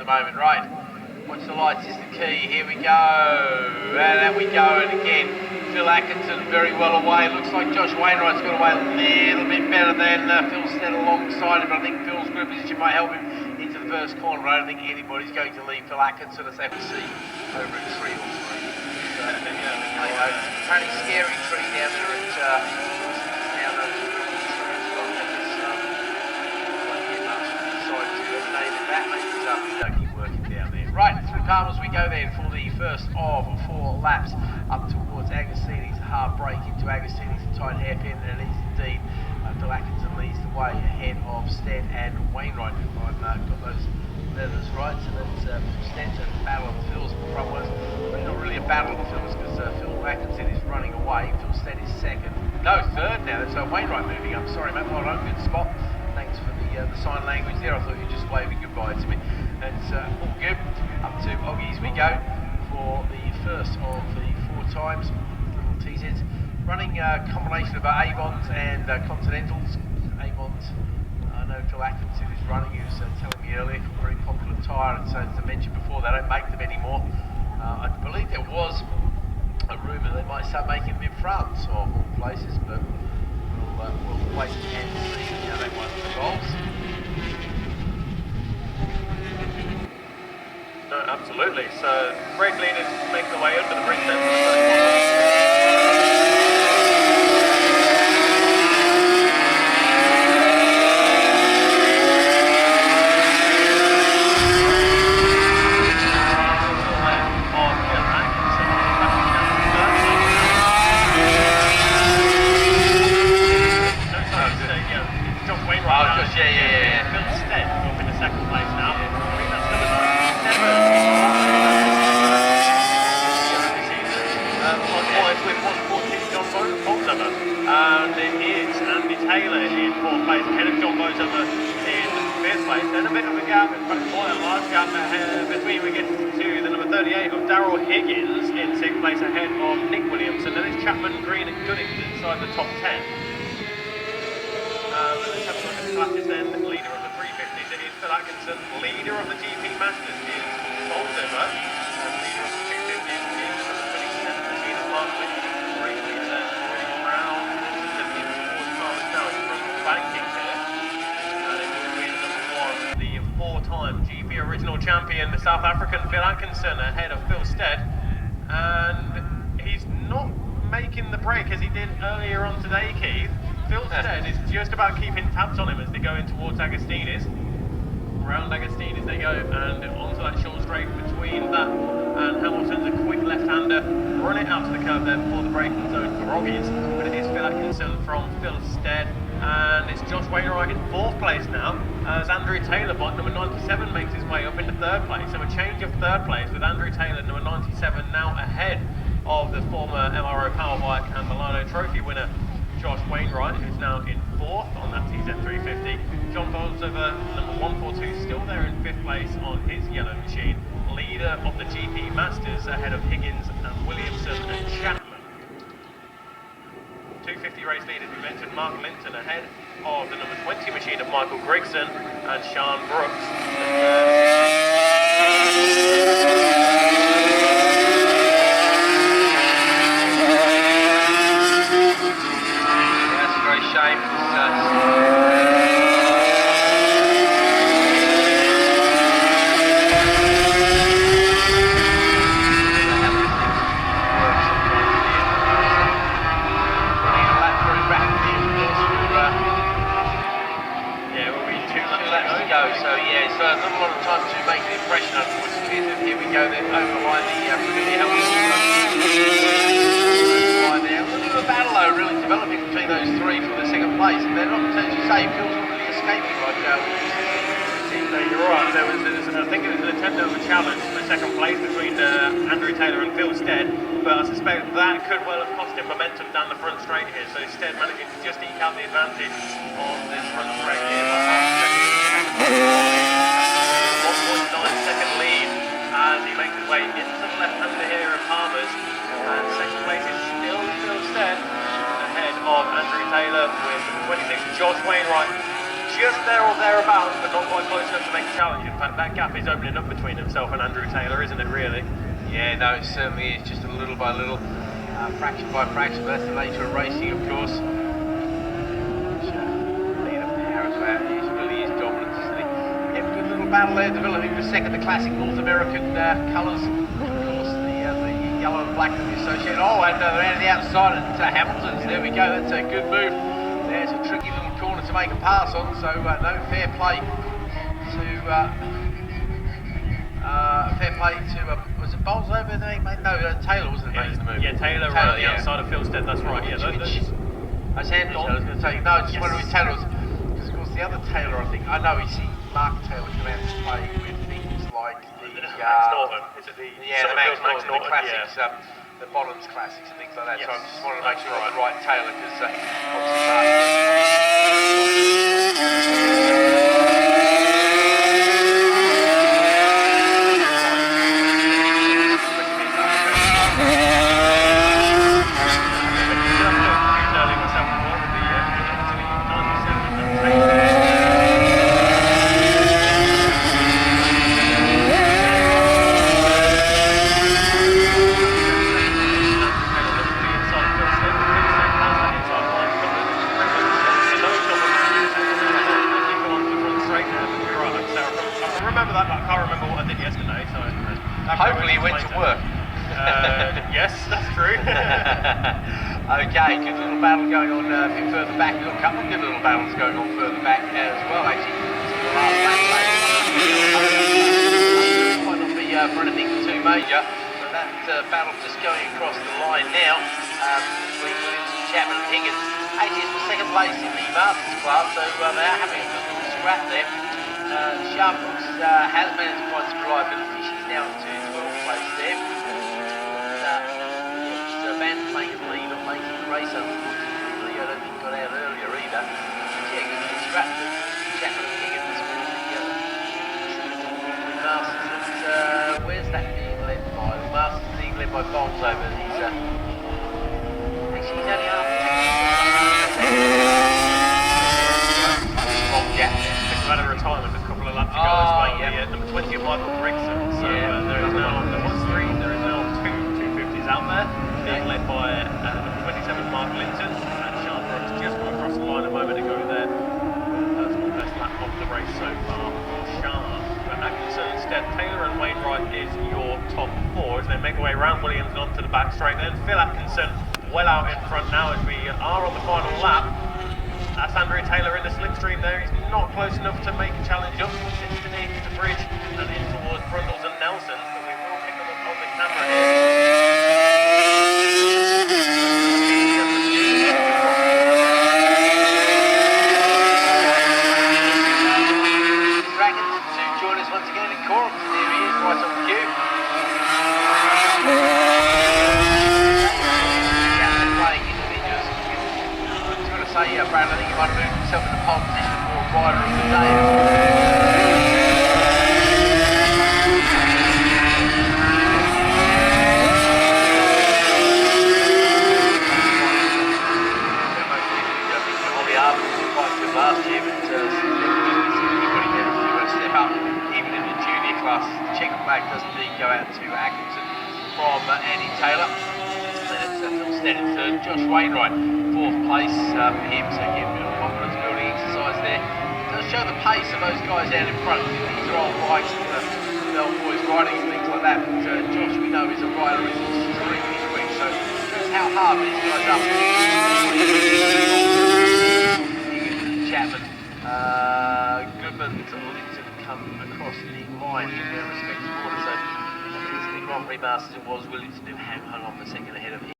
the moment. Right, watch the lights is the key. Here we go, and out we go. And again, Phil Atkinson very well away. Looks like Josh Wainwright's got away a little bit better than Phil Stead alongside him. But I think Phil's grip position might help him into the first corner. But I don't think anybody's going to leave Phil Atkinson, as we see over at 3 or 3. Apparently scary tree down there at down those trees as well. Don't keep working down there. Right, through Palmers we go then for the first of 4 laps up towards Agostini's. A hard break into Agostini's, a tight hairpin, and it is indeed. Phil Atkinson leads the way ahead of Stead and Wainwright. I've got those letters right, so that's Stead's a battle of the Phils front ones. Not really a battle of the Phils because Phil Atkinson is running away. Phil Stead is second. No, third now. That's Wainwright moving up. Sorry, mate. Well done. Good spot. Thanks for the sign language there. I thought you were just waving goodbye to me. That's all good. Up to Oggies we go for the first of the 4 times. Little TZs. Running a combination of Avons and Continentals. Avons, I know Phil Atkinson is running. He was telling me earlier, a very popular tyre, and so as I mentioned before, they don't make them anymore. I believe there was a rumour they might start making them in France, of all places, but we'll wait and see how that one evolves. No, absolutely. So, brake leaders make their way under the bridge then for the first one. Yeah. Phil Stead up in the second place now. I think that's number 97. With 114, John Bolsover. And it is Andy Taylor in 4th place, ahead of John Bolsover in 5th place. Then a bit of a gap, in fact quite a large gap ahead between we get to the number 38 of Darryl Higgins in 6th place ahead of Nick Williamson. Then it's Chapman, Green and Goodings inside the top 10. Let's have a look at the classes then. Leader of the 350s it is Phil Atkinson. Leader of the GP Masters is Bolsover. And leader of the 250s is number 27 machine of Markley. Great leader there, already around towards Farmers now. He's from banking here. And it will be number 1, the 4-time GP original champion, the South African Phil Atkinson, ahead of Phil Stead. And he's not making the break as he did earlier on today, Keith. Phil Stead is just about keeping tabs on him as they go in towards Agostini's. Around Agostini's they go, and onto that short straight between that and Hamilton's a quick left-hander. Run it out to the curve there before the braking zone for Oggies. But it is Phil Atkinson from Phil Stead, and it's Josh Wainwright in 4th place now, as Andrew Taylor, bike number 97, makes his way up into 3rd place. So a change of 3rd place with Andrew Taylor, number 97, now ahead of the former MRO Powerbike and Milano Trophy winner Josh Wainwright, who's now in 4th on that TZ350. John Bolsover, number 142, still there in 5th place on his yellow machine. Leader of the GP Masters ahead of Higgins and Williamson and Chapman. 250 race leaders, we mentioned Mark Linton ahead of the number 20 machine of Michael Grigson and Sean Brooks. That could well have cost him momentum down the front straight here, so Stead managing to just eke out the advantage on this front straight here. 1.9 second lead as he makes his way into the left-hander here of Palmer's, and second place is still Phil Stead ahead of Andrew Taylor with 26. Josh Wainwright just there or thereabouts, but not quite close enough to make a challenge. In fact, that gap is opening up between himself and Andrew Taylor, isn't it, really? Yeah, no, it certainly is, just a little by little, fraction by fraction, but that's the nature of racing, of course. Leader powers out, he really is dominant, isn't he? Yeah, good little battle there, developing for second, the classic North American colours, of course, the yellow and black that we associate. Oh, and they're out of the outside at Hamilton's, there we go, that's a good move. There's a tricky little corner to make a pass on, so no fair play to was it Bowles over there? No, Taylor wasn't making the move. Yeah, Taylor around the outside of Philstead, that's right. Yeah, that's Andrew Taylor, I was going to say. No, just wondering if Taylor was, because of course the other Taylor, I think, I know you see Mark Taylor come out to play with things like the Max Norton. Is it the Max Norton, the classics, the Bottoms classics and things like that. Yes. So I just wanted to make sure I got the right Taylor, because obviously hopefully he went to work. Yes, that's true. Okay, good little battle going on a bit further back. We've got a couple of good little battles going on further back as well, actually. The last lap might not be for anything too major, but that battle just going across the line now between Williams, Chapman and Higgins. Actually, it's for second place in the Masters class, so they are having a good little scrap there. Sharp Brooks has managed to find some reliability. She's now to 12th place there. Van playing the lead on making the race, unfortunately. I don't think got out earlier either. Yeah, good little scrap to Chapman and Higgins for the Masters. And where's that being led by? The Masters being led by Bowles over. He's actually he's only after long gap there. They've had a retirement a couple of laps ago as well. Yeah. Number 20 of Michael Brixton. So there is now, there was 3, there is now 2 250s out there. Being led by number 27 Mark Linton, and Sharp Brooks just got across the line a moment ago there. Personal best lap of the race so far for Sharp. But Atkinson instead, Taylor and Wainwright is your top 4 as they make their way around Williams and onto the back straight. Then Phil Atkinson well out in front now as we are on the final lap. That's Andrew Taylor in the slipstream there. He's not close enough to make a challenge up. Sits beneath the bridge and in towards Brundles and Nelson, but we will pick them up on the camera here. Once again in Corums, and there he is, right on cue. Playing individuals. I was going to say, Brad, I think he might have moved himself into pole position for rider of the day. Ollie Arbor was quite good last year, but anybody managed to step up. Even in the junior class, the check flag doesn't need to go out to Atkinson from Andy Taylor. Then it's Phil Snetterton, Josh Wainwright, 4th place for him, so again, a bit of confidence building exercise there. It does show the pace of those guys out in front. These are old bikes that the old boys riding and things like that, but Josh, we know, is a rider who's extremely quick, so it shows how hard these guys are. Chapman, Goodman, Linton come across the line in their respective order. So the Grand Prix Masters, it was Williams who hung on for second ahead of him.